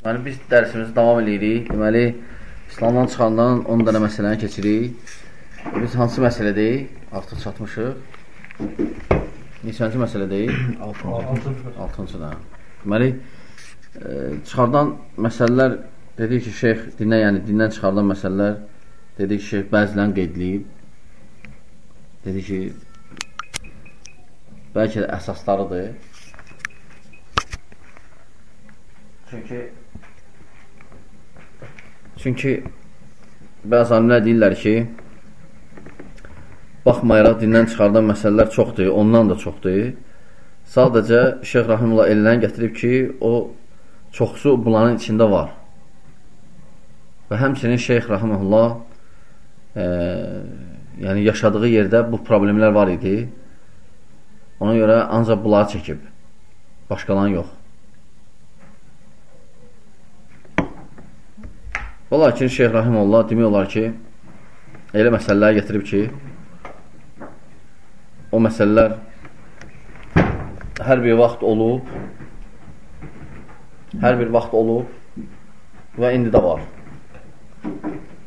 Deməli, biz dərsimizi davam edirik. Deməli, İslamdan çıxandan 10 dənə məsələni keçirik. Biz hansı məsələdəyik? Artıq çatmışıq. Neçənci məsələdəyik? 6-cı da. Deməli, çıxardan məsələlər, dedik ki, şeyx, dindən çıxardan məsələlər, dedik ki, şeyx bəzilərini qeydləyib. Dedik ki, bəlkə də əsaslarıdır. Çünki bəzi alimlər deyirlər ki, baxmayaraq dindən çıxardan məsələlər çoxdur, ondan da çoxdur. Sadəcə Şeyx Rahimullah ellərini gətirib ki, o çoxsu bunların içində var. Və həmçinin Şeyx Rahimullah yəni yaşadığı yerdə bu problemlər var idi. Ona görə ancaq bunları çəkib, başqalarını yox. Və lakin Şeyx Rahimullah demək olar ki, elə məsələlər gətirib ki, o məsələlər hər bir vaxt olub və indi də var.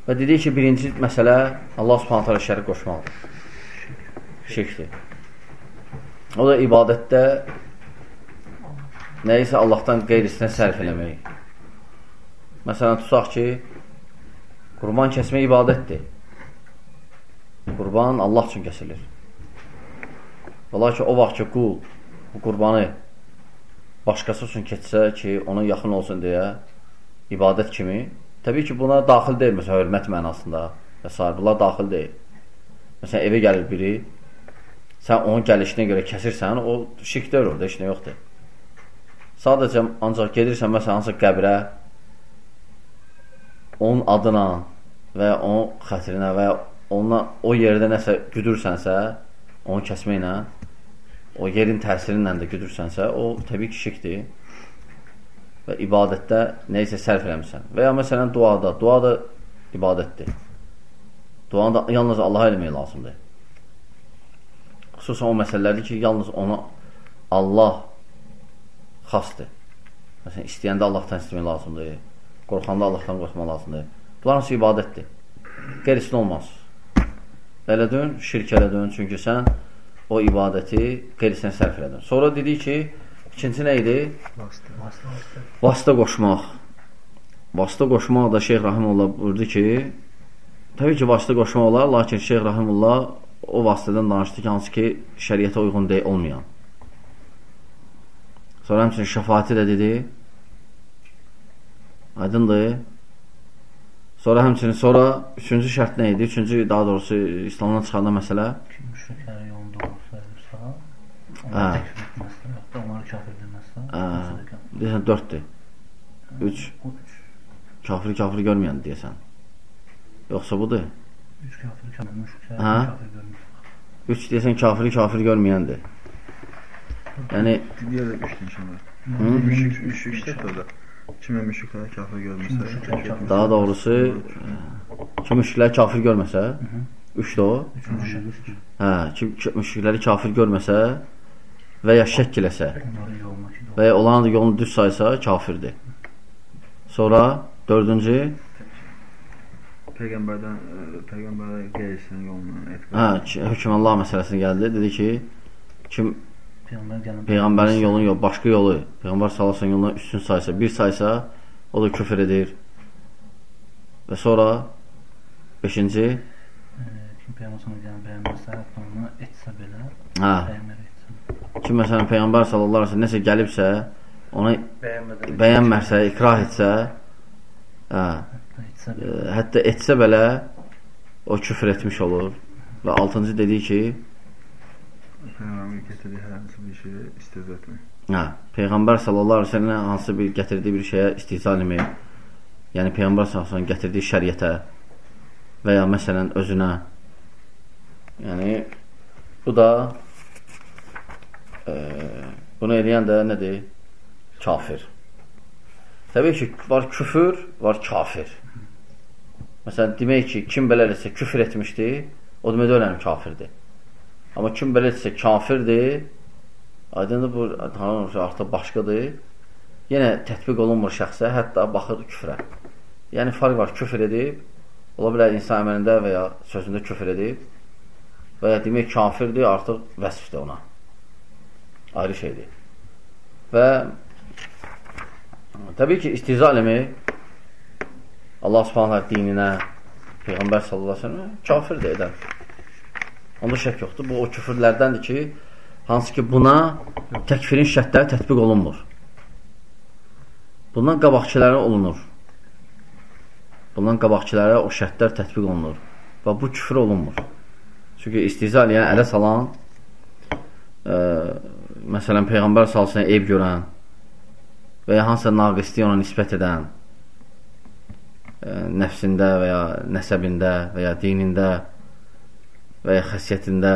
Və dedik ki, birinci məsələ Allah Subhanahu taala şərik qoşmaqdır. Şirkdir. O da ibadətdə nəyisə Allahdan qeyrisinə sərf eləmək. Məsələn, tutaq ki, qurban kəsmək ibadətdir. Qurban Allah üçün kəsilir. Ola ki, o vaxt ki, qul bu qurbanı başqası üçün keçsə ki, ona yaxın olsun deyə ibadət kimi, təbii ki, buna daxil deyil, məsələn, hörmət mənasında və s. Bunlar daxil deyil. Məsələn, evə gəlir biri, sən onun gəlişinə görə kəsirsən, o şirk deyil orada, heç nə yoxdur. Sadəcə, ancaq gedirsən, məsələn, hansaq qəbrə, onun adına və ya onun xətrinə və ya o yerdə nəsə güdürsənsə, onu kəsməklə, o yerin təsirinlə də güdürsənsə, o təbii ki, şirkdir və ibadətdə nəyisə sərf eləmirsən. Və ya məsələn, dua da ibadətdir. Duanı da yalnız Allaha eləmək lazımdır. Xüsusən o məsələlərdir ki, yalnız ona Allah xasdır. Məsələn, istəyəndə Allahdan istəmək lazımdır. Qorxanda Allahdan qorxmaq lazımdır. Bunlar hansı ibadətdir. Qeyrisin olmaz. Elədin, şirk elədin. Çünki sən o ibadəti qeyrisinə sərf elədin. Sonra dedik ki, ikinci nə idi? Vasitə qoşmaq. Vasitə qoşmaq da Şeyx Rahimullah buyurdu ki, təbii ki, vasitə qoşmaq olar, lakin Şeyx Rahimullah o vasitədən danışdı ki, hansı ki, şəriətə uyğun olmayan. Sonra həmçinin şəfaati də dedi. Aydındır. Sonra həmçinin, üçüncü şərt nə idi? Daha doğrusu, İslamdan çıxanda məsələ. Müşriklərin yolunda olsayırsa, onları təkfir etməzsə, yoxdur, onları kafir edilməzsə. Deyəsən, 4-dür. 3. Kafir görməyən deyəsən. Yoxsa budur? 3 kafir, müşriklərin kafir görməyən. 3 deyəsən, kafir görməyəndir. Yəni... Deyər də 3 deyəsən. Müşrik işlət orada. Kimə müşrikləri kafir görməsə, daha doğrusu kim müşrikləri kafir görməsə, 3 də o. Kim müşrikləri kafir görməsə və ya şəkk eləsə və ya onların da yolunu düz saysa kafirdir. Sonra 4-cü Peyğəmbərə qeyrisinin yolunu Hökməllah məsələsinə gəldi. Dedi ki, kim Peyğəmbərin yolunu yox, başqa yolu Peyğəmbər sallallahu yoluna üstün saysa, bir saysa, o da küfür edir. Və sonra 5-ci kim Peyğəmbər sallallahu etsə belə, kim məsələn Peyğəmbər sallallahu nəsə gəlibsə, ona bəyənmərsə, ikrah etsə, hətta etsə belə, o küfür etmiş olur. Və 6-cı dedik ki, Peyğəmbər gətirdiyi hər hansı bir şeyə istihza etmək. Peyğəmbər sallallahu aleyhi ve sellem hansı bir gətirdiyi bir şeyə istihza etmək. Yəni Peyğəmbər sallallahu aleyhi ve sellem gətirdiyi şəriətə və ya məsələn özünə. Yəni bu da bunu edən də nədir? Kafir. Təbii ki, var küfür, var kafir. Məsələn, demək ki, kim belə eləsə küfür etmişdir, o demək də ölən kafirdir. Amma kim belə etsə kafirdir, aydındır, bu artıq başqadır. yenə tətbiq olunmur şəxsə, hətta baxır küfrə. Yəni, farq var, küfr edib, ola bilər insan əməlində və ya sözündə küfr edib və ya demək kafirdir, artıq vəsfdir ona. Ayrı şeydir. Və təbii ki, istiza eləmək Allah subhanə dininə, Peyğəmbər sallallahu aleyhi ve sellem kafirdir edən. Onda şək yoxdur. Bu, o küfürlərdəndir ki, hansı ki, buna təkfirin şərtləri tətbiq olunmur. Bundan qabaqçilərə olunur. Bundan qabaqçilərə o şərtlər tətbiq olunur. Və bu küfür olunmur. Çünki istiza eləyən, ələ salan, məsələn, Peyğəmbər salsın eyb görən və ya hansısa naqisliyi ona nisbət edən, nəfsində və ya nəsəbində və ya dinində və ya xəssiyyətində,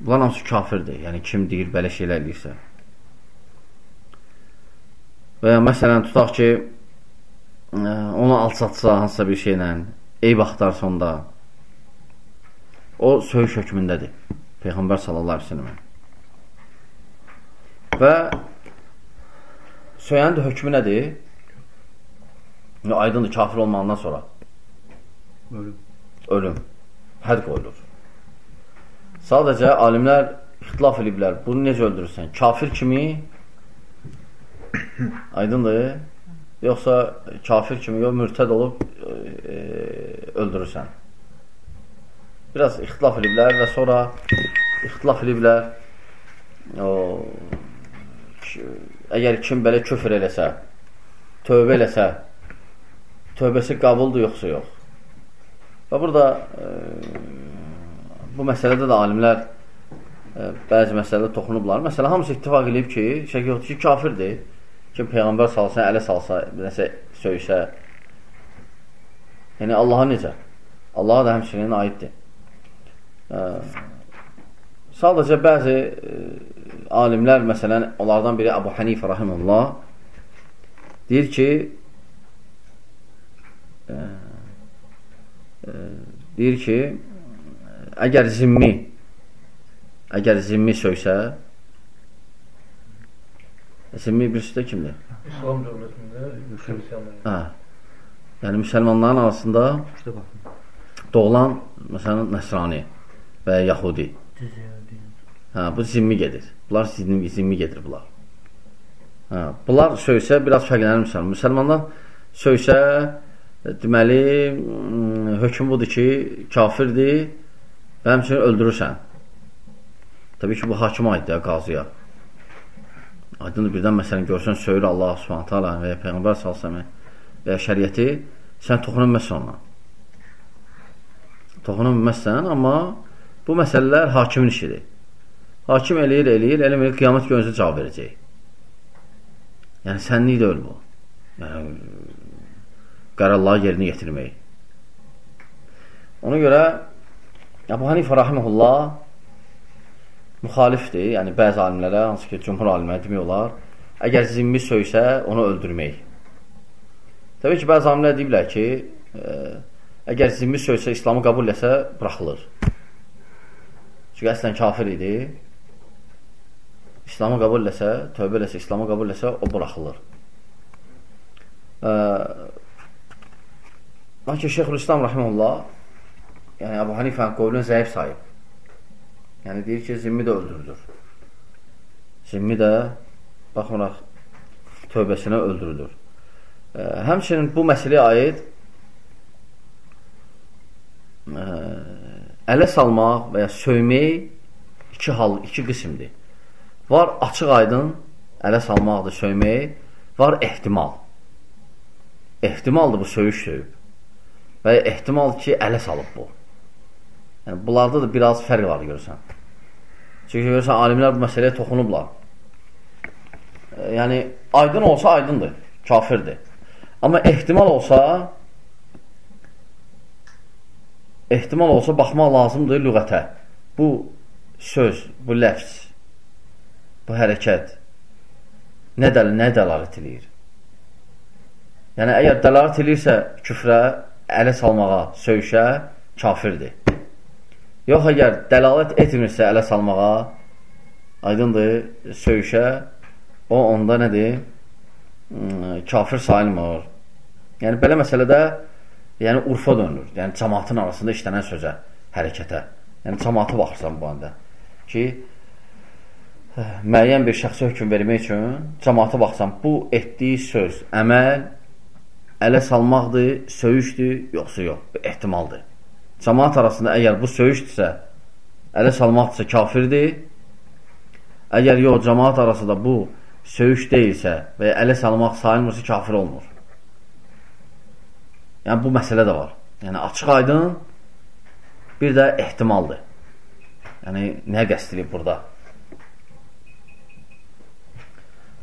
bunlar hamısı kafirdir. Yəni, kim deyir, belə şeylər eləyirsə. Və ya məsələn, tutaq ki, onu alçatsa hansısa bir şeylə, eyb axtarsa onda, o söyüş hökmündədir. Peyğəmbər sallallahu aleyhi ve sellem. Və söyənin də hökmü nədir? Aydındır, kafir olmağından sonra. Ölüm. Hədd qoyulur. Sadəcə alimlər ixtilaf ediblər. Bunu necə öldürürsən? Kafir kimi aydındır. Yoxsa kafir kimi yox, mürtəd olub öldürürsən. Biraz ixtilaf ediblər və sonra ixtilaf ediblər. Əgər kim belə küfr eləsə, tövbə eləsə, tövbəsi qabuldur yoxsa yox. Və burada bu məsələdə də alimlər bəzi məsələdə toxunublar. Məsələn, hamısı ittifaq edib ki, şək yoxdur ki, kafirdir. Kim Peyğəmbər salsa, ələ salsa, nəsə söysə. Yəni, Allaha necə? Allaha da həmçinin aiddir. Sadəcə bəzi alimlər, məsələn, onlardan biri Əbu Hanifə rahimehullah deyir ki, əgər zimmi söysə, zimmi birisi də kimdir? İslam dövlətində xristiyanlar. Yəni, müsəlmanların arasında doğulan, məsələn, Nəsrani və Yahudi. Bu zimmi gedir. Bunlar zimmi gedir bunlar. Bunlar söysə, biraz fərqlənir müsəlman. Müsəlmanlar söysə, deməli, hökm budur ki, kafirdir və həmçinin öldürürsən. Təbii ki, bu hakimə aiddir, qazıya. Aydındır, birdən məsələn, görsən, söyür Allah subhanətə alə və ya Peyğəmbər salsəmə və ya şəriyyəti, sən toxuna bilməzsən ondan. Toxuna bilməzsən, amma bu məsələlər hakimin işidir. Hakim eləyir, qiyamət günüzə cavab verəcək. Yəni, sənlik deyil bu. Yəni, qərarları yerinə yetirmək. Ona görə, Əbu Hanifə rahimehullah müxalifdir, yəni bəzi alimlərə, hansı ki, cümhur alimlərə demək olar, əgər zimmi söysə, onu öldürmək. Təbii ki, bəzi alimlər deyiblər ki, əgər zimmi söysə, İslamı qəbul eləsə, buraxılır. Çünki əslən kafir idi. İslamı qəbul eləsə, tövbə eləsə, İslamı qəbul eləsə, o buraxılır. Lakin Şeyxülislam rahimehullah, yəni Əbu Hanifənin qovlunu zəif sayıb. Yəni, deyir ki, zimmi də öldürülür. Zimmi də, baxmıraq, tövbəsinə öldürülür. Həmçinin bu məsələyə aid ələ salmaq və ya söymək iki qismdir. Var açıq aydın ələ salmaqdır, söymək, var ehtimal. Ehtimaldır bu söyüş söyüb və ya ehtimal ki, ələ salıb bu. Yəni, bunlarda da biraz fərq var, görürsən. Çünki görürsən, alimlər bu məsələyə toxunublar. Yəni, aydın olsa aydındır, kafirdir. Amma ehtimal olsa baxmaq lazımdır lüğətə. Bu söz, bu ləfz, bu hərəkət nə dəlalət edir? Yəni, əgər dəlalət edirsə küfrə, ələ salmağa, söyüşə, kafirdir. Yox, əgər dəlalət etmirsə ələ salmağa, aydındır, söyüşə, o onda nədir? kafir sayılmır. Yəni, belə məsələdə yəni, urfa dönülür. Yəni, cəmaatın arasında işlənən sözə, hərəkətə. Yəni, cəmaatı baxırsan bu anda ki, müəyyən bir şəxsə hökm vermək üçün cəmaata baxsan, bu etdiyi söz, əməl ələ salmaqdır, söyüşdür, yoxsa yox, ehtimaldır. Cəmaat arasında əgər bu söyüşdürsə, ələ salmaqdırsa kafirdir. Əgər yox, cəmaat arasında bu söyüş deyilsə və ya ələ salmaq sayılmırsa kafir olmur. Yəni, bu məsələ də var. Yəni, açıq aydın bir də ehtimaldır. Yəni, nə qəsd edib burada?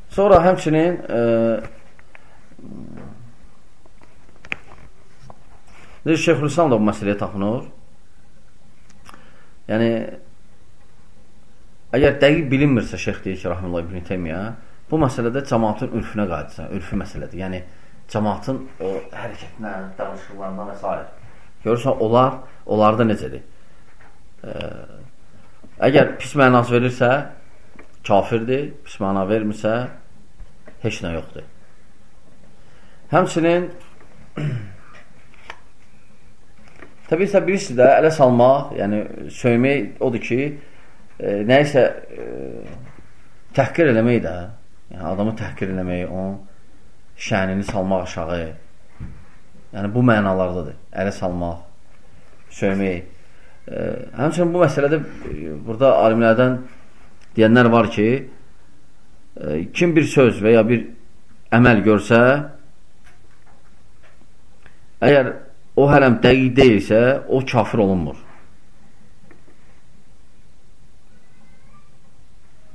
Sonra həmçinin Şeyxülislam da bu məsələyə taxınır. Yəni, əgər dəqiq bilinmirsə, şeyx deyir ki, Rahimullah İbn Teymiyyə, bu məsələdə cəmaatın ürfünə qayıdırsan, ürfü məsələdir. Yəni, cəmaatın o hərəkətindən, danışıqlarından və s. Görürsən, onlarda necədir? Əgər pis mənası verirsə, kafirdir, pis məna vermirsə, heç nə yoxdur. Həmçinin təbii birisi də ələ salmaq, yəni söymək odur ki, nəyisə təhqir eləmək də, yəni adamı təhqir eləmək, onun şənini salmaq aşağı, yəni bu mənalardadır, ələ salmaq, söymək. Həmçinin bu məsələdə burada alimlərdən deyənlər var ki, kim bir söz və ya bir əməl görsə, əgər o hələm dəqiq deyilsə, o kafir olunmur.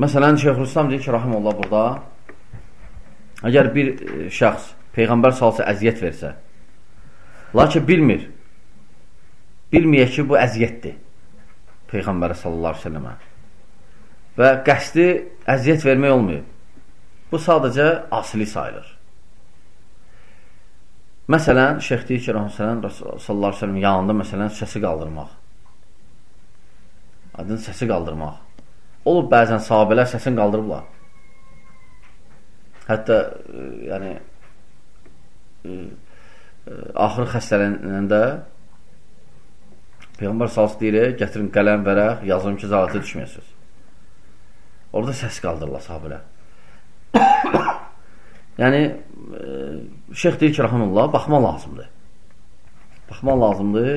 Məsələn, Şeyxülislam deyir ki, Rahimullah burada, əgər bir şəxs Peyğəmbər salsa əziyyət versə, lakin bilməyək ki, bu əziyyətdir Peyğəmbərə sallallahu aleyhi ve səlləmə və qəsdi əziyyət vermək olmuyor. Bu sadəcə asili sayılır. Məsələn, şeyx deyir ki, sallallahu aleyhi ve sellem yanında məsələn səsi qaldırmaq. Adın səsi qaldırmaq. Olub bəzən sahabələr səsini qaldırıblar. Hətta yəni axır xəstələnəndə Peyğəmbər sallallahu deyir, gətirin qələm, vərəq, yazım ki, zalətə düşməyəsiniz. Orada səs qaldırırlar sahabələr. Yəni şeyx deyir ki, Rahimullah, baxmaq lazımdır. Baxmaq lazımdır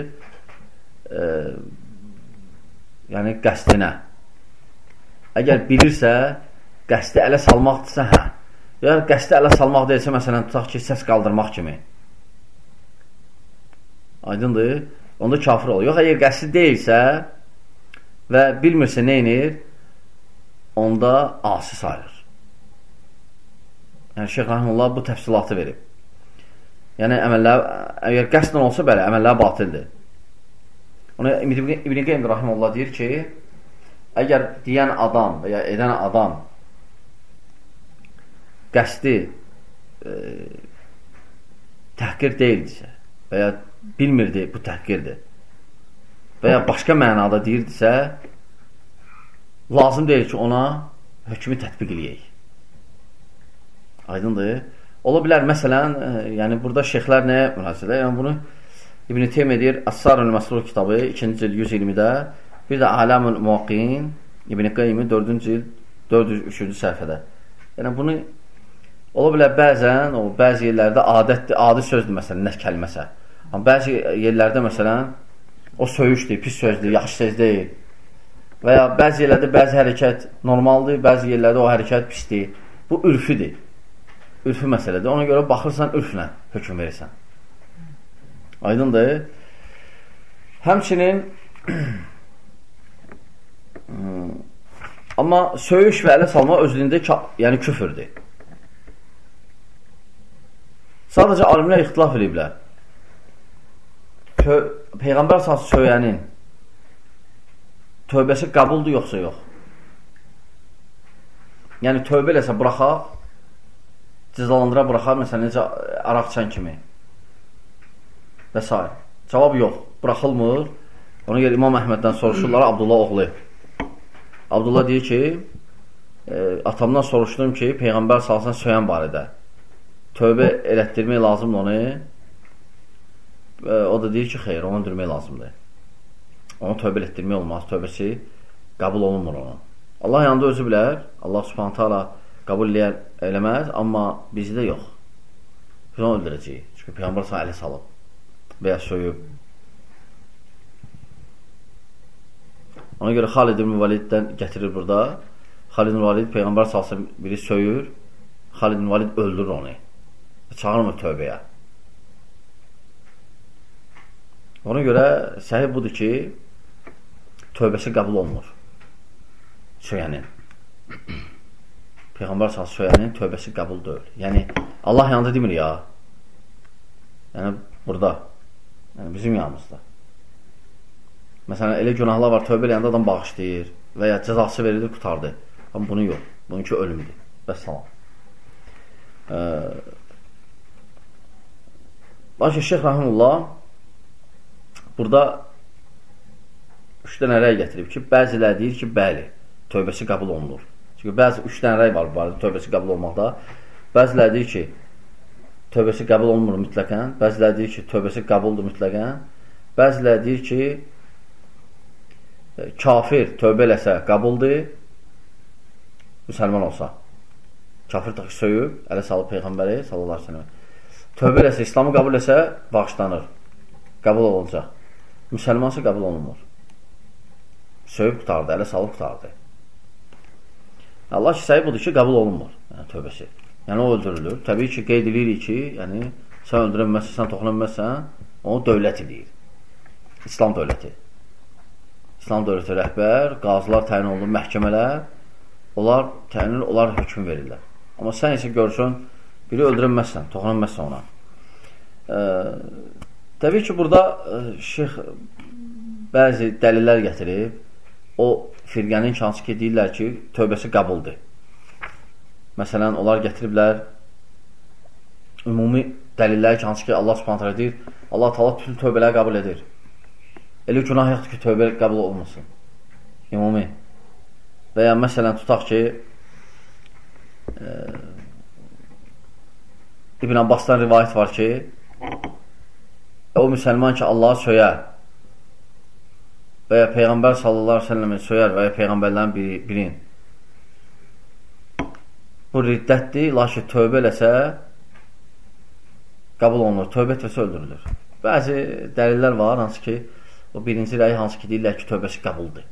yəni qəsdinə. Əgər bilirsə, qəsdi ələ salmaqdırsa, hə. Yəni qəsdi ələ salmaq deyilsə, məsələn, tutaq ki, səs qaldırmaq kimi. Aydındır? Onda kafir olur. Yox, əgər qəsdi deyilsə və bilmirsə neynir, onda asi sayılır. Yəni, Şeyx Rahimullah bu təfsilatı verib. Yəni, əməllər, əgər qəsdən olsa belə, əməllər batildir. Ona İbn-i Qeym Rahimullah deyir ki, əgər deyən adam və ya edən adam qəsdi təhqir deyildirsə və ya bilmirdi bu təhqirdir və ya başqa mənada deyirdisə, lazım deyil ki, ona hökmü tətbiq eləyək. Aydındır. Ola bilər, məsələn, yəni burada şeyxlər nəyə münasibət? Yəni bunu İbn-i Teymiyyə deyir, As-Sarul Məsrur kitabı 2-ci cild 120-də, bir də Alamul Muqin İbn-i Qeymi 4-cü cild 403-cü səhifədə. Yəni bunu ola bilər bəzən, bəzi yerlərdə adətdir, adi sözdür məsələn, nə kəlməsə. Amma bəzi yerlərdə məsələn, o söyüşdür, pis sözdür, yaxşı söz deyil. Və ya bəzi yerlərdə bəzi hərəkət normaldır, bəzi yerlərdə o hərəkət pisdir. Bu ürfüdür. Ürfü məsələdir. Ona görə baxırsan, ürflə hökm verirsən. Aydındır. Həmçinin amma söyüş və ələ salma özlüyündə yəni küfürdür. Sadəcə alimlər ixtilaf ediblər. Peyğəmbər sallallahu söyənin tövbəsi qəbuldur yoxsa yox? Yəni tövbə eləsə buraxaq, cəzalandıra buraxaq, məsələn necə araq içən kimi və s. Cavab yox, buraxılmır. Ona görə İmam Əhməddən soruşurlar, Abdullah oğlu. Abdullah deyir ki, atamdan soruşdum ki, Peyğəmbər salsan söyən barədə. tövbə elətdirmək lazımdır onu. O da deyir ki, xeyr, onu öldürmək lazımdır. Onu tövbə elətdirmək olmaz. Tövbəsi qəbul olunmur onun. Allah yanında özü bilər. Allah subhanət hala qəbul eləməz, amma bizdə yox. Biz onu öldürəcəyik. Çünki Peyğəmbər sana ələ salıb və ya söyüb. Ona görə Xalid ibn Validdən gətirir burada. Xalid ibn Valid Peyğəmbər salsın biri söyür. Xalid ibn Valid öldürür onu. Çağırmır tövbəyə. Ona görə səhih budur ki, tövbəsi qəbul olunur. Söyənin. Peyğəmbər salsın söyənin tövbəsi qəbul deyil. Yəni, Allah yanında demir ya. Yəni, burada. Yəni, bizim yanımızda. Məsələn, elə günahlar var, tövbə eləyəndə adam bağışlayır və ya cəzası verilir, qutardı. Amma bunu yox. Bununki ölümdür. Vəssalam. Lakin Şeyx Rəhimullah burada 3 dənə rəy gətirib ki, bəziləri deyir ki, bəli, tövbəsi qəbul olunur. Çünki bəzi 3 dənə rəy var bu barədə tövbəsi qəbul olmaqda. Bəziləri deyir ki, tövbəsi qəbul olunmur mütləqən. Bəziləri deyir ki, tövbəsi qəbuldur mütləqən. Bəziləri deyir ki, kafir tövbə eləsə qəbuldur, müsəlman olsa. Kafir taxı söyüb, ələ salıb Peyğəmbəri sallallahu aleyhi ve sellem. Tövbə eləsə, İslamı qəbul eləsə, bağışlanır. Qəbul olunacaq. Müsəlmansa qəbul olunmur. Söyüb qutardı, ələ salıb qutardı. Allah ki, səhi budur ki, qəbul olunmur. Yəni, tövbəsi. Yəni, o öldürülür. Təbii ki, qeyd edirik ki, yəni, sən öldürənməzsən, sən toxunanməzsən, onu dövlət edir. İslam dövləti. İslam dövləti rəhbər, qazılar təyin olunur, məhkəmələr, onlar təyin olunur, onlar hökm verirlər. Amma sən isə görsün, biri öldürənməzsən, toxunanməzsən ona. Təbii ki, burada şeyx bəzi dəlillər gətirib, o firqənin hansı ki, deyirlər ki, tövbəsi qəbuldur. Məsələn, onlar gətiriblər ümumi dəlillər ki, hansı ki, Allah subhanətlə deyir, Allah taala bütün tövbələri qəbul edir. Elə günah yoxdur ki, tövbə qəbul olmasın. Ümumi. Və ya məsələn, tutaq ki, İbn Abbasdan rivayət var ki, o müsəlman ki, Allahı söyər və ya Peyğəmbər sallallahu aleyhi ve sellemin söyər və ya Peyğəmbərlərin birin. Bu riddətdir, lakin tövbə eləsə qəbul olunur, tövbə etməsə öldürülür. Bəzi dəlillər var, hansı ki, o birinci rəyi hansı ki, deyirlər ki, tövbəsi qəbuldur.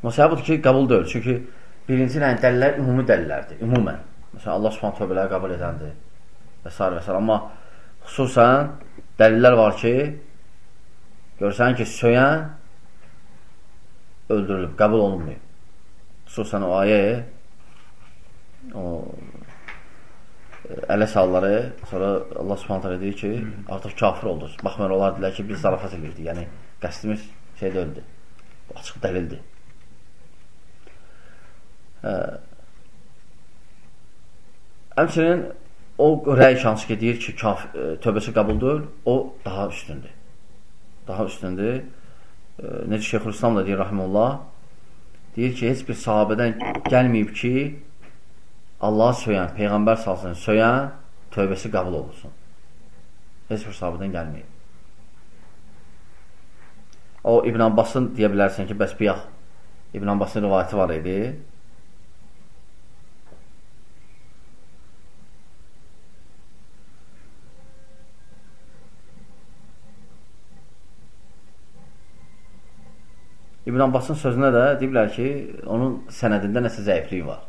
Amma səbəb budur ki, qəbul deyil. Çünki birinci rəyin dəlillər ümumi dəlillərdir, ümumən. Məsələn, Allah subhanə tövbələri qəbul edəndir və s. və s. Amma xüsusən dəlillər var ki, görsən ki, söyən öldürülüb, qəbul olunmuyor. Xüsusən o ayə, o ələ salları, sonra Allah subhanətə deyir ki, artıq kafir oldu. Baxmayın, onlar deyilər ki, biz zarafat edirdik. Yəni, qəsdimiz şey deyildi. Açıq dəlildir. Həmçinin o rəy şansı ki, deyir ki, tövbəsi qəbul deyil, o daha üstündür. Daha üstündür. Necə Şeyxülislam da deyir, rahimullah, deyir ki, heç bir sahabədən gəlməyib ki, Allahı söyən, Peyğəmbər salsın, söyən, tövbəsi qəbul olunsun. Heç bir sahabədən gəlməyib. O, İbn Abbasın deyə bilərsən ki, bəs biyaq İbn Abbasın rivayəti var idi. İbn Abbasın sözünə də deyiblər ki, onun sənədində nəsə zəifliyi var.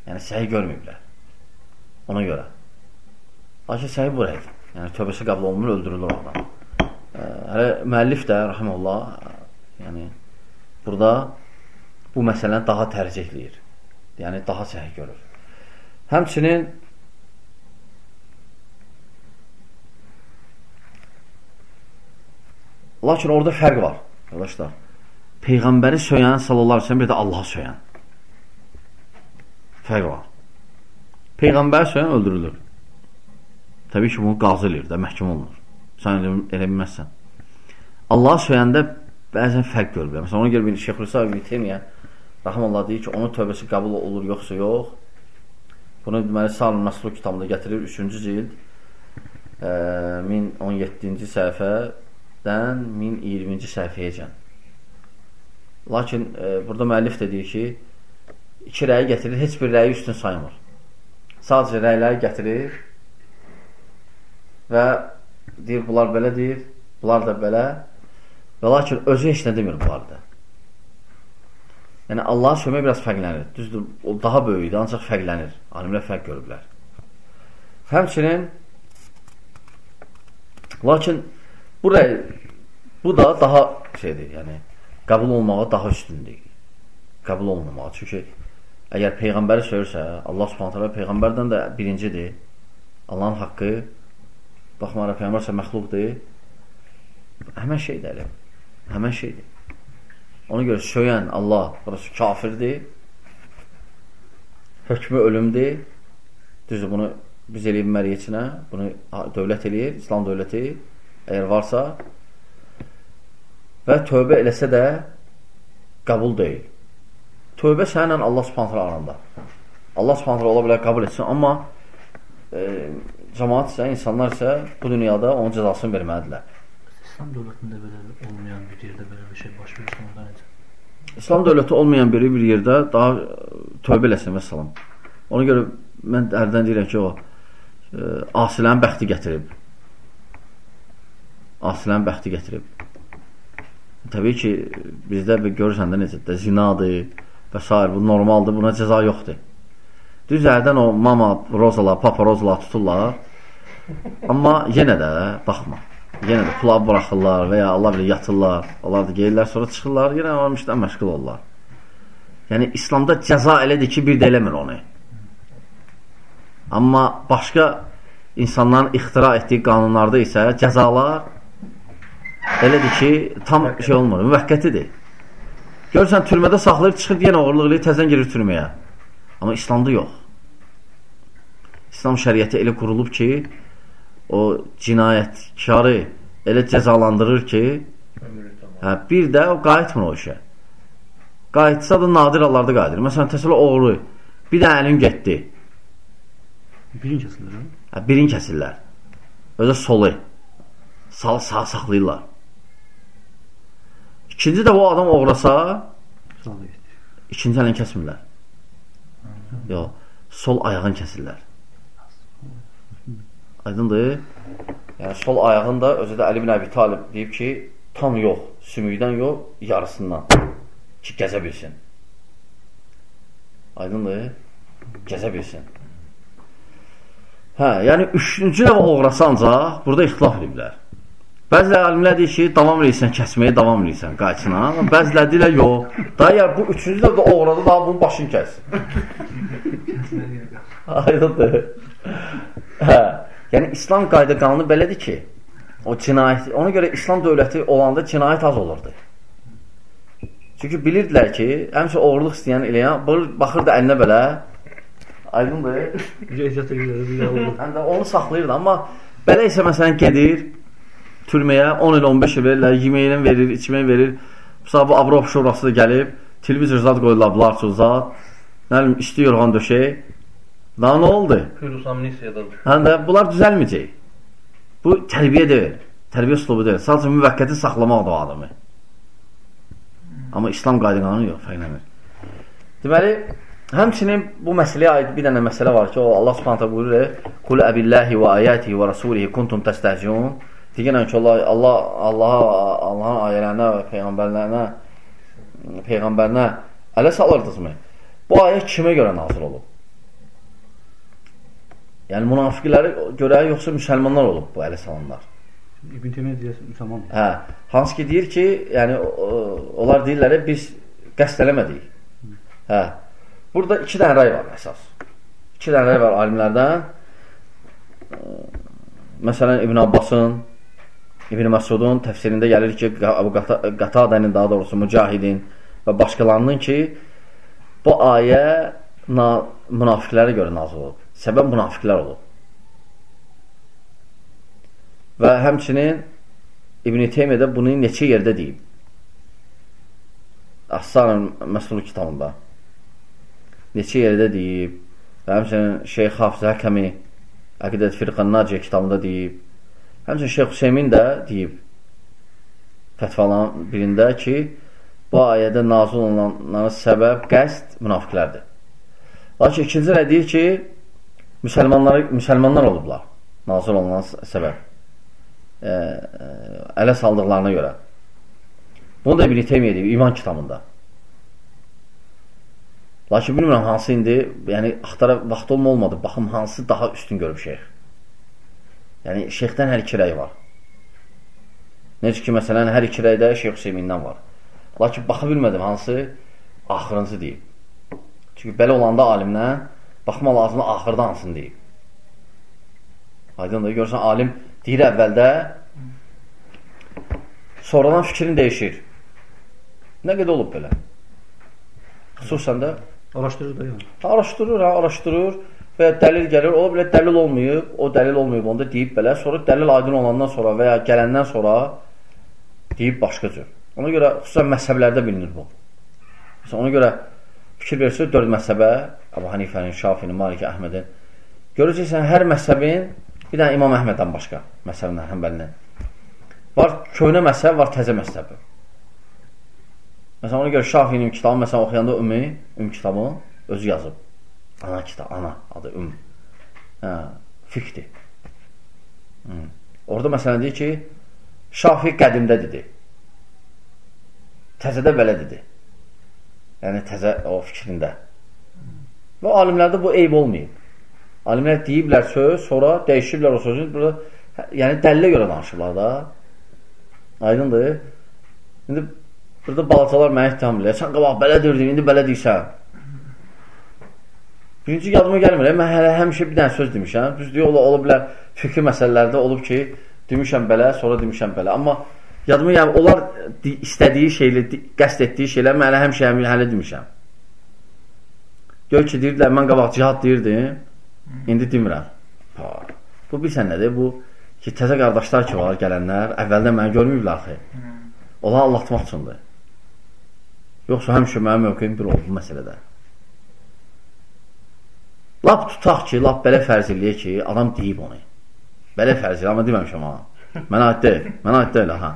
Yəni, səhi görməyiblər. Ona görə. Lakin səhi bu rəydir. Yəni, tövbəsi qəbul olunmur, öldürülür oradan. Hələ müəllif də, rahiməllah, yəni, burada bu məsələni daha tərcihləyir. Yəni, daha səhi görür. Həmçinin lakin orada fərq var, arkadaşlar. Peyğəmbəri söyən, sallallahu aleyhi ve sellem, bir də Allahı söyən. Fərq var. Peyğəmbər söyən öldürülür. Təbii ki, bunu qazı elir də, məhkum olunur. Sən elə bilməzsən. Allah söyəndə bəzən fərq görülür. Məsələn, ona görə Şeyxülislam ibn Teymiyyə rahmanullah deyir ki, onun tövbəsi qəbul olur, yoxsa yox. Bunu deməli Salih Məsluk kitabında gətirir 3-cü cild 1017-ci səhifədən 1020-ci səhifəyəcən. Lakin burada müəllif də deyir ki, 2 rəyi gətirir, heç bir rəyi üstün saymır. Sadəcə rəyləri gətirir və deyir, bunlar belə deyir, bunlar da belə və lakin özü heç nə demir bunlar da. Yəni, Allah'a söymək biraz fərqlənir. Düzdür, o daha böyükdür, ancaq fərqlənir. Alimlər fərq görüblər. Həmçinin lakin bu da daha şeydir, yəni qəbul olmağa daha üstündür. Qəbul olmamağa. Çünki əgər Peyğəmbəri söyürsə, Allah Subhanahu taala Peyğəmbərdən də birincidir. Allahın haqqı, baxmayaraq Peyğəmbər isə məxluqdur. Həmən şeydir elə. Həmən şeydir. Ona görə söyən Allah, burası kafirdir. Hökmü ölümdür. Düzdür, bunu biz eləyib məriyyətinə, bunu dövlət eləyir, İslam dövləti, əgər varsa və tövbə eləsə də qəbul deyil. Tövbə sənlə Allah Subhanahu taala arasında. Allah Subhanahu taala ola bilər qəbul etsin, amma cəmaət isə, insanlar isə bu dünyada onun cəzasını verməlidirlər. İslam dövlətində belə olmayan bir yerdə belə bir şey baş verirsə, onda necə? İslam dövləti olmayan biri bir yerdə daha tövbə eləsin və salam. Ona görə mən hərdən deyirəm ki, o asilərin bəxti gətirib. Asilərin bəxti gətirib. Təbii ki, bizdə görürsən də necədir, zinadır və s. Bu normaldır, buna cəza yoxdur. Düz hərdən o mama rozalar, papa rozalar tuturlar, amma yenə də baxma. Yenə də pula buraxırlar və ya Allah bilir yatırlar, onlar da geyirlər, sonra çıxırlar, yenə onun işdən məşğul olurlar. Yəni, İslamda cəza elədir ki, bir də eləmir onu. Amma başqa insanların ixtira etdiyi qanunlarda isə cəzalar elədir ki, tam şey olmur, müvəqqətidir. Görürsən, türmədə saxlayıb, çıxır, yenə oğurluq eləyir, təzən girir türməyə. Amma İslamda yox. İslam şəriəti elə qurulub ki, o cinayətkarı elə cəzalandırır ki, bir də o qayıtmır o işə. Qayıtsa da nadir hallarda qayıdır. Məsələn, təsələ oğru, bir də əlin getdi. Birin kəsirlər? Birin kəsirlər. Özə solu. Sağ saxlayırlar. İkinci də o adam oğrasa, ikinci əlin kəsmirlər. Yox, sol ayağın kəsirlər. Aydındır. Yəni, sol ayağında özü də Əli ibn Əbi Talib deyib ki, tam yox, sümükdən yox, yarısından ki, gəzə bilsin. Aydındır. Gəzə bilsin. Yəni, üçüncü də oğrasa ancaq burada ixtilaf ediblər. Bəzilə alimlər deyir ki, davam edirsən, kəsməyə davam edirsən qayçına. Bəzilə deyirlər, yox. Daha yer bu üçüncü də oğradı, daha bunun başını kəs. Aydındır. Yəni, İslam qayda qanunu belədir ki, o cinayət, ona görə İslam dövləti olanda cinayət az olurdu. Çünki bilirdilər ki, həmçə oğurluq istəyən eləyən, baxırdı əlinə belə, aydındır. Onu saxlayırdı, amma belə isə məsələn gedir, türməyə 10 il, 15 il verirlər, yeməyini verir, içməyi verir. Bu Avropa şurası da gəlib, televizor zat qoyurlar, bunlar üçün zat, nə bilim, isti yorğan döşək. Daha nə oldu? Bunlar düzəlməyəcək. Bu tərbiyə deyil, tərbiyə üslubu deyil. Sadəcə müvəqqəti saxlamaq da o adamı. Amma İslam qayda qanunu yox, fərqlənir. Deməli, həmçinin bu məsələyə aid bir dənə məsələ var ki, o Allah Subhanahu taala buyurur: "Qul abillahi və ayatihi və rasulihi kuntum testehziun." Deyirəm ki, Allahın ayələrinə və peyğəmbərinə ələ salırdınızmı? Bu ayə kimə görə nazil olub? Yəni, münafiqlərə görə yoxsa müsəlmanlar olub bu ələ salanlar? İbn Teymiyyə deyirsə müsəlman. Hansı ki deyir ki, yəni, onlar deyirlər, biz qəsd eləmədik. Burada 2 dənə rəy var əsas. 2 dənə rəy var alimlərdən. Məsələn, İbn Abbasın, İbn Məsudun təfsirində gəlir ki, Qatadənin, daha doğrusu Mücahidin və başqalarının ki, bu ayə münafiqlərə görə nazil olub. Səbəb münafiqlər olub. Və həmçinin İbn Teymiyyə bunu neçə yerdə deyib. Əhsan Məsul kitabında. Neçə yerdə deyib. Və həmçinin Şeyx Hafız Həkəmi Əqidət Firqan Naciyə kitabında deyib. Həmçinin Şeyx Hüseymin də deyib fətvaların birində ki, bu ayədə nazil olanların səbəb qəsd münafiqlərdir. Lakin ikinci nə deyir ki, müsəlmanlar olublar nazil olunan səbəb ələ saldıqlarına görə. Bunu da İbn-i Teymiyyə deyib İman kitabında. Lakin bilmirəm hansı indi, yəni axtara vaxt olmadı, baxım hansı daha üstün görüb şeyx. Yəni şeyxdən hər iki rəy var. Necə ki, məsələn, hər iki rəydə Şeyx Hüseymindən var. Lakin baxa bilmədim hansı axırıncı deyib. Çünki belə olanda alimdən baxma lazımda axırda hansını deyib. Aydın da görürsən, alim deyir əvvəldə, sonradan fikrin dəyişir. Nə qədər olub belə? Xüsusən də araşdırır da yəni. Araşdırır və ya dəlil gəlir, ola bilər dəlil olmayıb, o dəlil olmayıb, onda deyib belə, sonra dəlil aydın olandan sonra və ya gələndən sonra deyib başqa cür. Ona görə, xüsusən məzhəblərdə bilinir bu. Ona görə fikir verirsə, 4 məzhəbə, Əbu Hanifənin, Şafinin, Maliki, Əhmədin, görəcəksən, hər məzhəbin, bir dənə İmam Əhməddən başqa, məzhəbindən, Həmbəlinin, var köhnə məzhəb, var təzə məzhəbi. Məsələn, ona görə Şafinin kitabı, məsələn, oxuyanda kitabı özü yazıb. Ana kitab, ana adı fiqdir. Orada məsələn deyir ki, Şafi qədimdə dedi. Təzədə belə dedi. Yəni təzə o fikrində. Və alimlərdə bu eyb olmayıb. Alimlər deyiblər söz, sonra dəyişiblər o sözü. Yəni dəlilə görə danışırlar da. Aydındır. İndi burada balacalar mənə ittiham edirlər. Sən qabaq belə deyirdin, indi belə deyirsən. Birinci yadıma gəlmir. Mən həmişə bir dənə söz demişəm. Düzdür, ola bilər fikri məsələlərdə olub ki, demişəm belə, sonra demişəm belə. Amma yadıma gəlmir, onlar istədiyi şeylə, qəsd etdiyi şeylər mən həmişə hələ demişəm. Gör ki, deyirdilər, mən qabaq cihad deyirdim, indi demirəm. Bu bilsən nədir? Bu ki, təzə qardaşlar ki var, gələnlər, əvvəldən məni görməyiblər axı. Onlar anlatmaq üçündür. Yoxsa həmişə mənim mövqeyim bir oldu bu məsələdə. Lap tutaq ki, lap belə fərz eləyək ki, adam deyib onu. Belə fərz eləyək, amma deməmişəm ha. Mənə aid deyil, ha.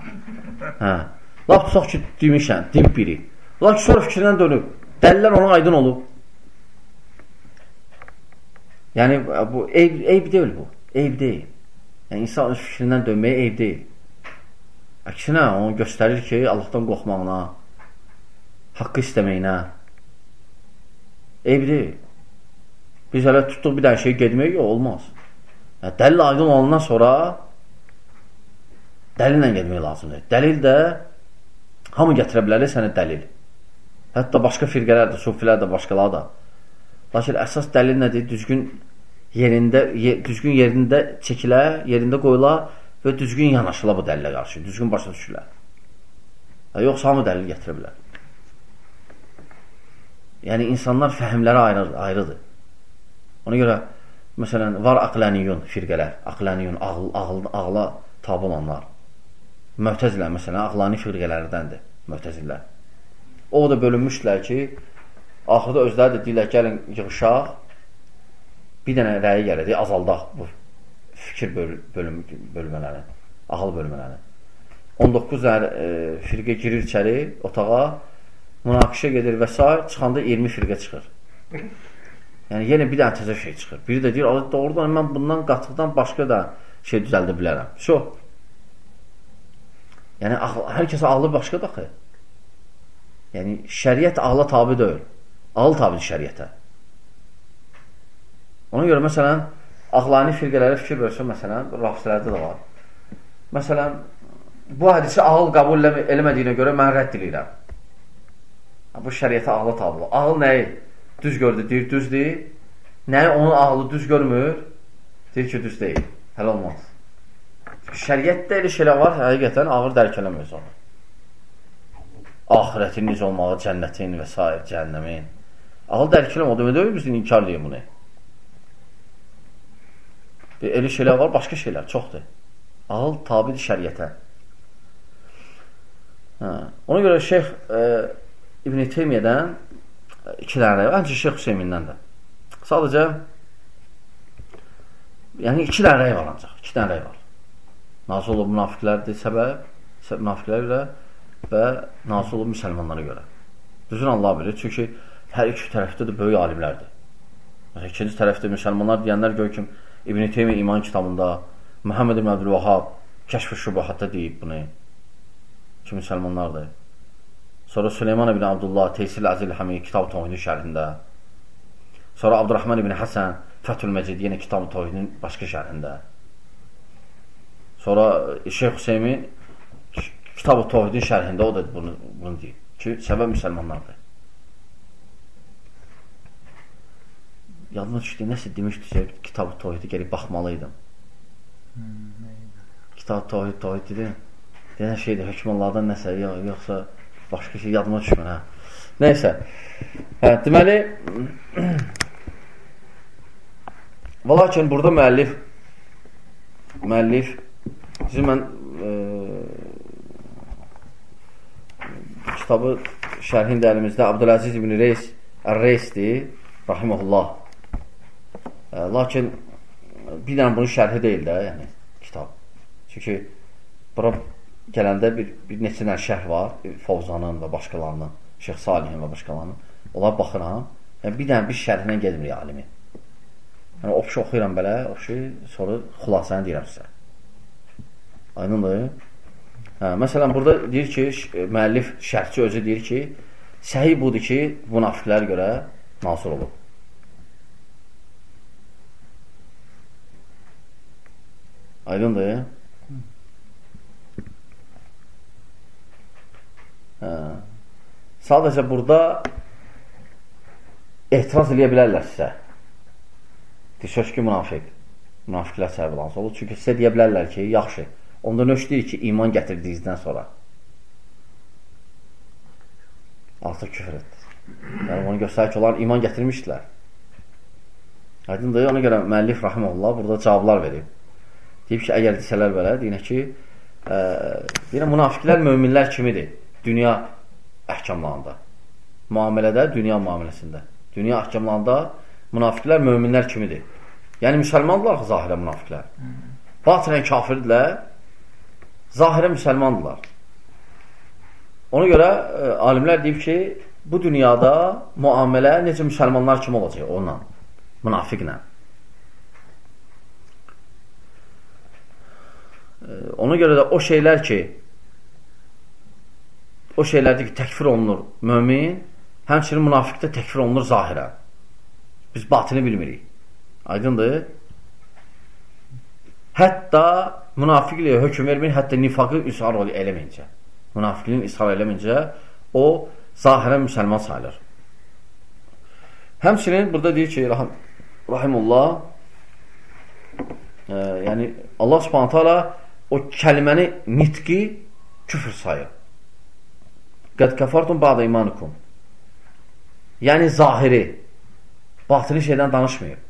Lap tutaq ki, demişəm, deyib biri. Lakin sonra fikrindən dönüb, dəlillər ona aydın olub. Yəni, bu eyb deyil bu, eyb deyil. Yəni, insan öz fikrindən dönməyə eyb deyil. Əksinə, onu göstərir ki, Allahdan qorxmağına, haqqı istəməyinə eyb deyil. Biz hələ tutduq bir dənə şey gedmək, yox, olmaz. Yəni, dəlil aydın olandan sonra dəlillə gedmək lazımdır. Dəlil də hamı gətirə bilərlər sənə dəlil. Hətta başqa firqələr də, sufilər də, başqalar da. Lakin əsas dəlil nədir? Düzgün yerində çəkilə, yerində qoyula və düzgün yanaşıla bu dəlilə qarşı. Düzgün başa düşürlər. Yoxsa hamı dəlil gətirə bilər. Yəni, insanlar fəhimləri ayrıdır. Ona görə, məsələn, var aqlaniyyun firqələr, aqlaniyyun, ağla tabi olanlar. Möhtəzilər, məsələn, aqlani firqələrdəndir, möhtəzilər. O da bölünmüşdülər ki, axırda özləri də deyirlər, gəlin yığışaq, bir dənə rəyi gələcək, azaldaq bu fikir bölmələrini, ağıl bölmələrini. 19 firqə girir içəri, otağa, münaqişə gedir və s. Çıxanda 20 firqə çıxır. Yəni, yenə bir dənə təzə şey çıxır. Biri də deyir, doğrudan mən bundan qatıqdan başqa da şey düzəldə bilərəm. Yəni, hər kəsə ağlı başqa daxı. Yəni, şəriət ağla tabi deyil. Ağıl tabidir şəriətə. Ona görə, məsələn, aqlani firqələrə fikir versə, məsələn, rafizələrdə də var. Məsələn, bu hədisi ağıl qəbul eləmədiyinə görə mən rədd edirəm. Bu şəriətə ağla tabidir. Ağıl nəyi düz gördü, deyir, düz deyil. Nəyi onun ağlı düz görmür, deyir ki, düz deyil. Hələ olmaz. Şəriətdə elə şeylər var, həqiqətən ağır dərk eləmir onu. Ahirətin necə olmağı, cənnətin və s. cəhənnəmin. Ağıl dərk eləmir, o demək deyil, biz inkar deyim bunu. Elə şeylər var, başqa şeylər, çoxdur. Ağıl tabidir şəriətə. Ona görə Şeyx İbn-i Teymiyyədən 2 dənə rəy var, həmçə Şeyx Hüseymindən də. Sadəcə yəni 2 dənə rəy var ancaq. 2 dənə rəy var. Nazil olub münafiqlərdir münafiqlərə görə və nazil olub müsəlmanlara görə. Düzün Allah bilir. Çünki hər iki tərəfdə də böyük alimlərdir. Məsələn, ikinci tərəfdə müsəlmanlar deyənlər gör ki, İbn-i Teymiyyə İman kitabında, Muhammed ibn Abdülvahhab Kəşf-i Şübuhatda deyib bunu ki, müsəlmanlardır. Sonra Süleyman ibn Abdullah Teysir Əzil Həmi Kitab-ı Tavhidin şərhində. Sonra Abdurrahman ibn Həsən Fəthül Məcid yenə Kitab-ı Tavhidin başqa şərhində. Sonra Şeyx Hüseymin Kitab-ı Tavhidin şərhində o da bunu deyib ki, səbəb müsəlmanlardır. Yadıma düşdü, nəsə demişdi ki, Kitab-ı Tavhidi gəlib baxmalıydım. Kitab-ı Tavhid dedim. Deyən şeydir, hökməllardan nəsə, yoxsa başqa şey yadıma düşmür. Nəysə. Deməli, və lakin burada müəllif sizin mən kitabı şərhində əlimizdə Abdüləziz ibn Reysdir, rahiməhullah. Lakin bir dənə bunun şərhi deyil də, yəni kitab. Çünki bura gələndə bir neçə dənə şərh var, Fovzanın və başqalarının, Şeyx Salihin və başqalarının. Onlar baxıram, yəni bir dənə bir şərhinə gedmir alimi. Yəni oxşu oxuyuram belə, oxşu, sonra xülasəni deyirəm sizə. Aydındır? Məsələn, burada deyir ki, müəllif şərhçi özü deyir ki, səhih budur ki, münafiqlərə görə nasır olub. Aydındır? Sadəcə burada etiraz eləyə bilərlər sizə. Söz ki, münafiqlər səbəb olans olur. Çünki sizə deyə bilərlər ki, yaxşı, onda nöş deyir ki, iman gətirdiyinizdən sonra artıq küfür etdir. Yəni, onu göstərir ki, onlar iman gətirmişdilər. Aydındır? Ona görə müəllif rahiməhullah burada cavablar verib. Deyib ki, əgər desələr belə, deyinə ki, münafiqlər möminlər kimidir dünya əhkamlarında. Müamilədə, dünya müamiləsində. Dünya əhkamlarında münafiqlər möminlər kimidir. Yəni, müsəlmandırlar zahirə münafiqlər. Batinən kafirdirlər, zahirə müsəlmandırlar. Ona görə alimlər deyib ki, bu dünyada müamilə necə müsəlmanlar kimi olacaq onunla, münafiqlə. Ona görə də o şeylərdir ki, təkfir olunur mömin, həmçinin münafiqdə təkfir olunur zahirə. Biz batini bilmirik. Aydındır? Hətta münafiqliyə hökm vermir, hətta nifaqı israr eləməyincə. Münafiqliyin israr eləməyincə o zahirə müsəlman sayılır. Həmçinin burada deyir ki, rahimullah, yəni Allah subhanətə alə o kəliməni nitqi küfür sayır. Qəd kəfartum ba'da imanukum. Yəni zahiri, batini şeydən danışmayıb.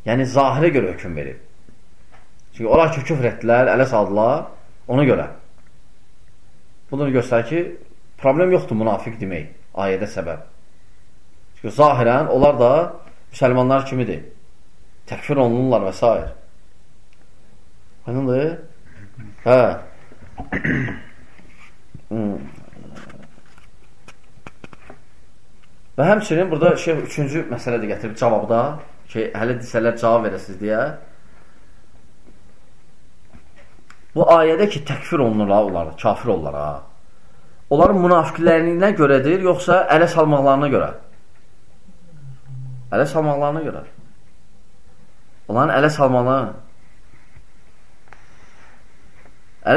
Yəni zahirə görə hökm verib. Çünki onlar ki, küfür etdilər, ələ saldılar, ona görə. Bunu göstərir ki, problem yoxdur münafiq demək, ayədə səbəb. Çünki zahirən onlar da müsəlmanlar kimidir. Təkfir olunurlar və s. Anladın? Hə. Və həmçinin burada şey, üçüncü məsələ də gətirib cavabda ki, hələ desələr cavab verəsiniz deyə. Bu ayədə ki, təkfir olunurlar onlar, kafir olurlar. Onların münafiqlərinə görədir, yoxsa ələ salmaqlarına görə? Ələ salmaqlarına görə. Onların ələ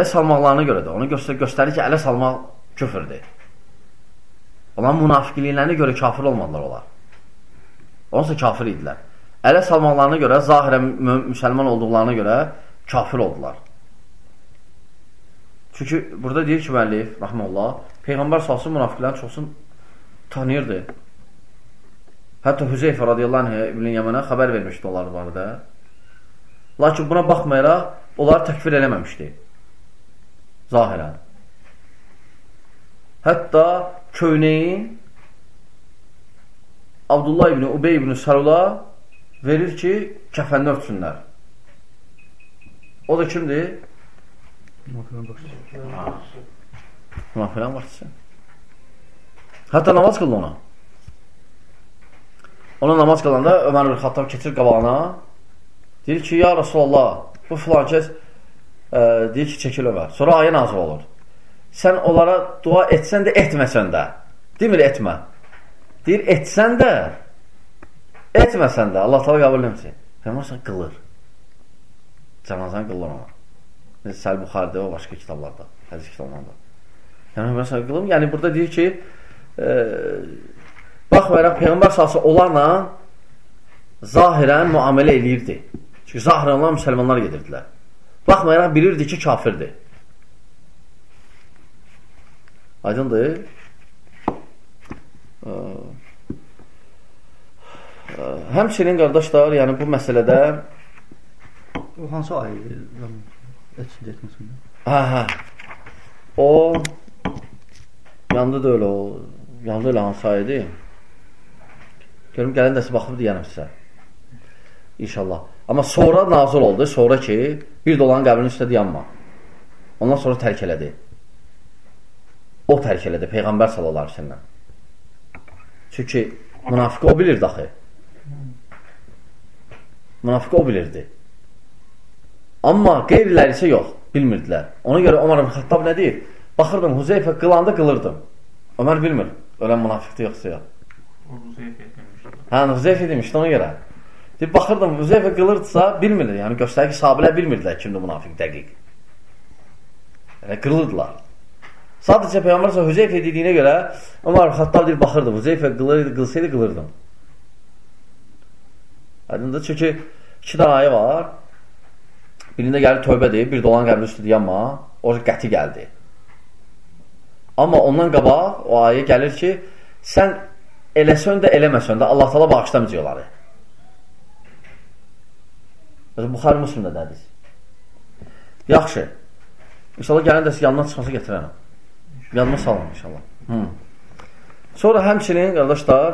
salmaqlarına görədir. Onu göstərir ki, ələ salmaq küfürdür. Onların münafiqliklərinə görə kafir olmadılar onlar. Onsa kafir idilər. Ələ salmaqlarına görə, zahirə müsəlman olduqlarına görə kafir oldular. Çünki burada deyir ki, müəllif, rahmanullah, Peyğəmbər salsın münafiqlərin çoxsun tanıyırdı. Hətta Hüzeyfə radiyallahu anh İbn-i Yəmənə xəbər vermişdi onları barədə. Lakin buna baxmayaraq, onları təkfir eləməmişdi. Zahirən. Hətta köynəyin Abdullah ibn Ubey ibn Salula verir ki, kəfənini örtsünlər. O da kimdir? Münafiqlərin başçısı. Hətta namaz qıldı ona. Ona namaz qılanda Ömər ibn Xattab keçir qabağına, deyir ki, ya Rasulallah, bu filan kəs deyir ki, çəkil Ömər. Sonra ayə nazil olur. Sən onlara dua etsən də, etməsən də. Demir, etmə. Deyir, etsən də, etməsən də. Allah təala qəbul etməsin. Peyğəmbər qılır. Cənazəni qılır ona. Səhih Buxaridə və başqa kitablarda, hədis kitablarında. Peyğəmbər qılır. Yəni, burada deyir ki, baxmayaraq, Peyğəmbər sallallahu onlarla zahirən müamilə eləyirdi. Çünki zahirən onlar müsəlmanlar gedirdilər. Baxmayaraq, bilirdi ki, kafirdir. Aydındır. Həmçinin, qardaşlar, yəni bu məsələdə hansı ayədir? Etsin etməsin. Hə. O yandı da öyle o. Yandı öyle hansı ayədir? Görüm, gələn dəsi baxıb deyənəm sizə. İnşallah. Amma sonra nazil oldu. Sonra ki, bir dolanın qəbrinin üstə dayanma. Ondan sonra tərk elədi. O tərk elədi. Peyğəmbər sallallahu aleyhi ve sellem. Çünki münafiq o bilirdi axı. Münafiq o bilirdi. Amma qeyriləri isə yox. Bilmirdilər. Ona görə Ömər ibn Xattab nə deyir? Baxırdım, Huzeyfə qılanda qılırdım. Ömər bilmir. Ölən münafiqdir yoxsa yox. Hə, Huzeyfə demişdi ona görə. Deyib, baxırdım, Huzeyfə qılırdısa bilmirlər. Yəni, göstərir ki, sahabilər bilmirdilər kimdir münafiq dəqiq. Yəni, qılırdılar. Sadəcə Peyğəmbər Huzeyfə dediyinə görə Ömər Xattab deyir, baxırdım, Huzeyfə qılsaydı qılırdım. Aydındır, çünki 2 dənə ayə var. Birində gəlir tövbə deyib, bir dolan qəbrin üstü deyəmma, o qəti gəldi. Amma ondan qabaq o ayə gəlir ki, sən eləsən də eləməsən də Allah təala bağışlamayacaq onları. Buxari Müslimdə dədiz. Yaxşı. İnşallah gələn dəsi yanından çıxması gətirərəm. Yadıma salın inşallah. Sonra həmçinin, qardaşlar,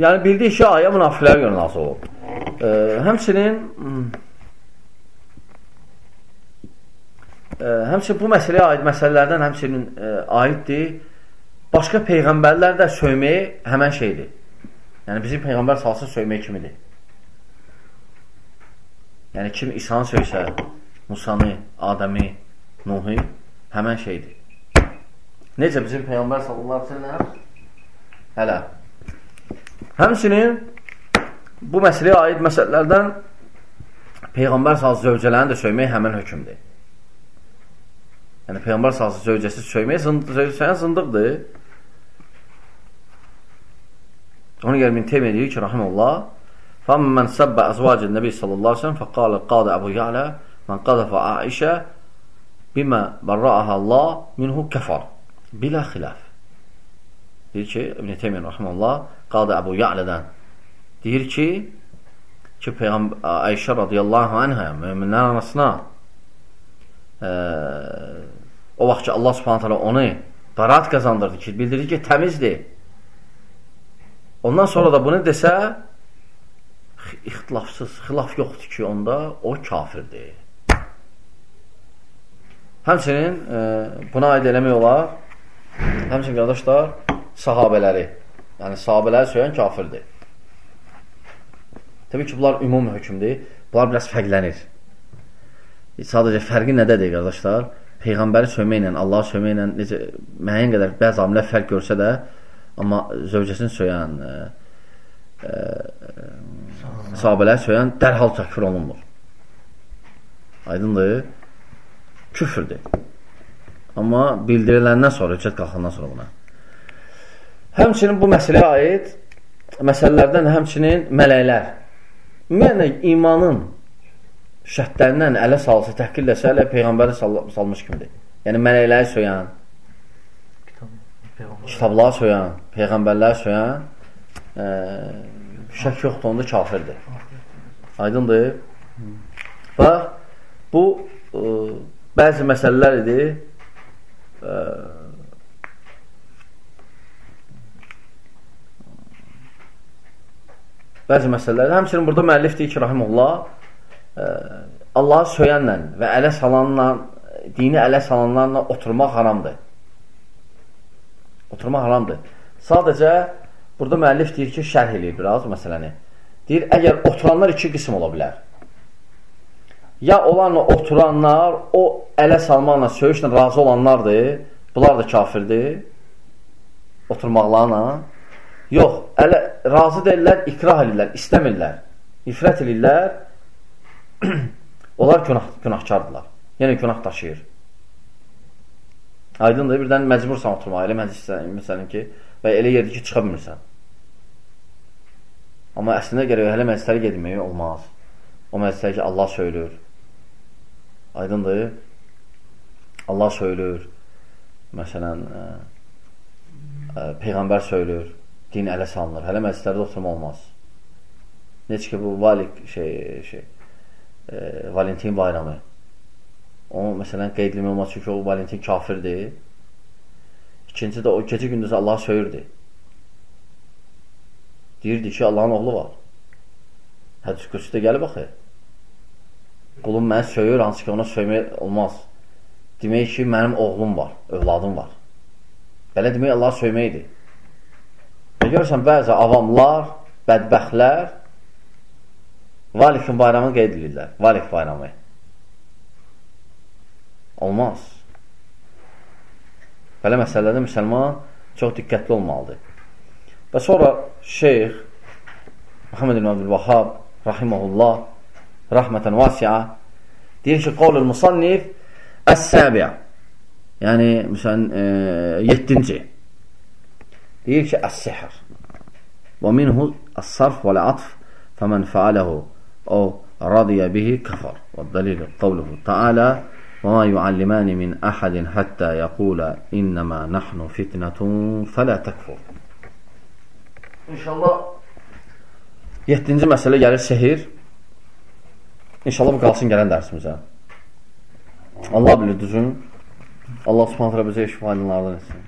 yəni bildik ki, ayə münafiqlərə görə nazil olub. Həmçinin bu məsələyə aid məsələlərdən həmçinin aiddir. Başqa peyğəmbərlər də söyməyi həmən şeydir. Yəni bizim peyğəmbər salsın söyməyi kimidir. Yəni kim İsa'nı söysə, Musanı, Adəmi, Nuhi həmən şeydir. Necə bizim peyğəmbər sallallahu aleyhi ve sellem? Hələ. Həmçinin bu məsələyə aid məsələlərdən peyğəmbər salsın zövcələrini də söyməyi həmən hökmdir. Yəni peyğəmbər salsın zövcəsi söyməyi zındıqdır. Ona görə min Teymiyyə deyir ki, rahimullah, فَمَّنْ سَبَّ أَزْوَاجِ النَّبِي صلى الله عليه وسلم فَقَالَ قَادَ أَبُو يَعْلَى مَنْ قَذَفَ عَائِشَةَ بِمَا بَرَّأَهَا اللّٰهُ مِنْهُ كَفَرْ بِلَا خِلَافٍ. Deyir ki, İbn-i Teymiyyə rahimullah, Qadı Əbu Ya'lədən deyir ki, Ayşə radiyallahu anhə, müminlərin anasına o vaxt ki, Allah subhanət hələ onu bəraət qazandırdı ki, bildirir ki, təmizdir. Ondan sonra da bunu desə, ixtilafsız, xilaf yoxdur ki, onda o kafirdir. Həmçinin buna aid eləmək olar, həmçinin qardaşlar, sahabələri, yəni sahabələri söyləyən kafirdir. Təbii ki, bunlar ümumi hökmdir, bunlar biraz fərqlənir. Sadəcə fərqi nədədir, qardaşlar? Peyğəmbəri söyməklə, Allahı söyməklə necə müəyyən qədər bəzi amilər fərq görsə də, amma zövcəsini söyləyən, sahabələri söyləyən dərhal təkfir olunmur. Aydındır? Küfürdür. Amma bildiriləndən sonra, hüccət qalxandan sonra buna. Həmçinin bu məsələyə aid məsələlərdən həmçinin mələklər. Ümumiyyətlə, imanın şərtlərindən ələ salsa, təhqirləsə, ələ Peyğəmbəri salmış kimidir. Yəni, mələkləri söyləyən, kitabları söyləyən, Peyğəmbərləri söyləyən, şək yoxdur, onda kafirdir. Aydındır. Bax, bu bəzi məsələlər idi. bəzi məsələlərdə. Həmçinin burada müəllif deyir ki, rahimullah, Allahı söyənlə və ələ salanla, dini ələ salanlarla oturmaq haramdır. Oturmaq haramdır. Sadəcə, burada müəllif deyir ki, şərh eləyir biraz məsələni. Deyir, əgər oturanlar iki qism ola bilər. Ya onlarla oturanlar, o ələ salmaqla, söyüşlə razı olanlardır, bunlar da kafirdir, oturmaqlarla. Yox, razı deyirlər, ikrah edirlər, istəmirlər, ifrət edirlər, onlar günahkardırlar. Yəni, günah daşıyır. Aydındır, birdən məcbursan oturmağa, elə məsələn ki, və elə yerdir ki, çıxa bilmirsən. Amma əslində gərək hələ məclisləri gedilməyi olmaz. O məclisləri ki, Allah söylür. Aydındır, Allah söylür, məsələn, Peyğəmbər söylür, din ələ salınır. Hələ məclislərdə oturma olmaz. Necə ki, bu Valentin bayramı. O, məsələn, qeydilmə olmaz, çünki o Valentin kafirdir. İkinci də o gecə gündüzü Allah söyürdü. Deyirdi ki, Allahın oğlu var. Hədis qüdsüdə gəlib baxı. Qulum məni söyür, hansı ki, ona söymək olmaz. Demək ki, mənim oğlum var, övladım var. Belə demək, Allah söyməkdir. Və görürsən, bəzi avamlar, bədbəxtlər Valikin bayramını qeyd edirlər. Valik bayramı. Olmaz. Belə məsələdə müsəlman çox diqqətli olmalıdır. Və sonra Şeyx Muhammed ibn Abdülvahhab rahiməhullah rahmətən vasi'a deyir ki, qavlul musannif əs-səbi'a, yəni məsələn 7-ci deyir ki, əs-sihr və minhu əs-sarf vəl-atf fəmən fəaləhu o radiyə bihi kəfər və dəlil qavluhu ta'ala və ma yuallimani min əhədin həttə yəqulə innəmə nəhnu fitnətun fələ təkfur. İnşallah 7-ci məsələ gəlir sehir. İnşallah bu qalsın gələn dərsimizə. Allah bilir düzün. Allah subhanətlə bizə eşq faydalardan etsin.